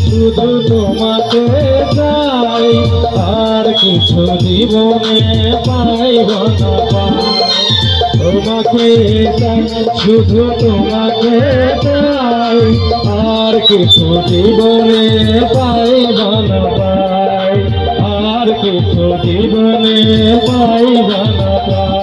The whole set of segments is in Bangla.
শুধু তোমাকে চাই, আর কিছু জীবনে পাইব না পাই। তোমাকে চাই, শুধু তোমাকে চাই, আর কিছু জীবনে পাইব না পাই, আর কিছু জীবনে পাইব না পাই।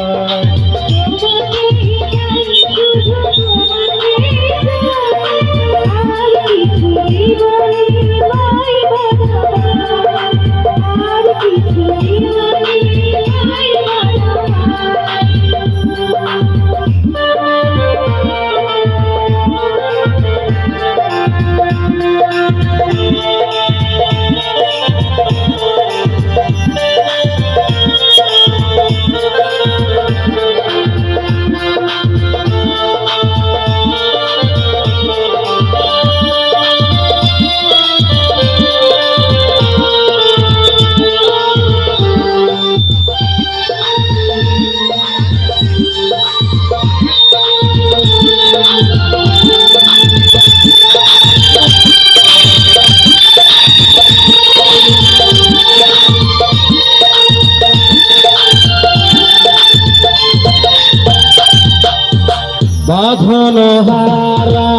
বাঁধন হারা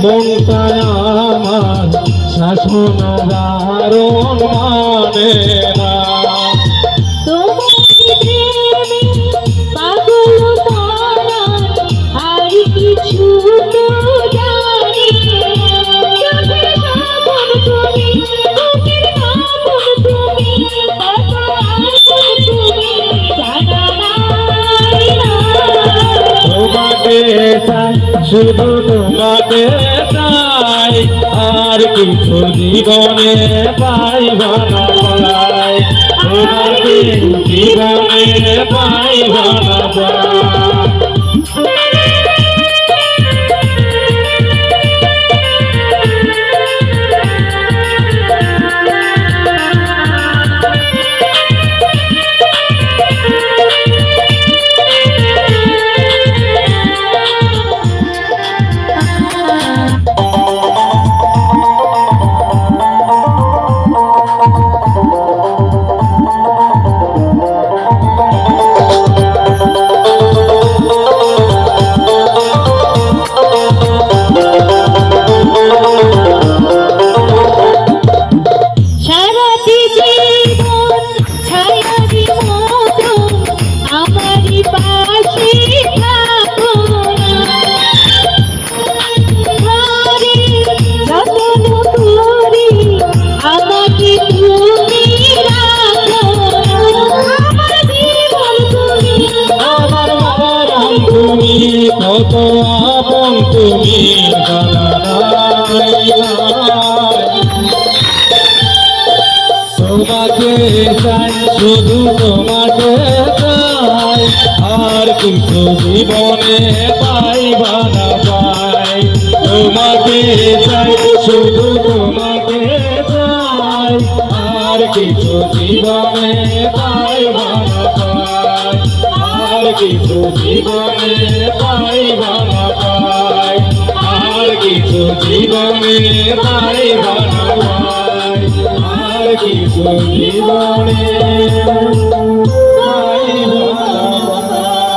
মনটা আমার শাসন বারণ মানে না। শুধু তোমাকে চাই, আর কিছু জীবনে পাইব না পাই। তোমাকে জীবনে পাইব না পাই। কত আপন তুমি তোমাকে চাই, শুধু তোমাকে চাই, আর কিছু জীবনে পাইব না পাই। তোমাকে চাই, শুধু তোমাকে চাই, আর কিছু জীবনে পাইব না পাই, আর কিছু জীবনে পাইব না পাই, আর কিছু জীবনে পাইব না পাই, আর কিছু জীবনে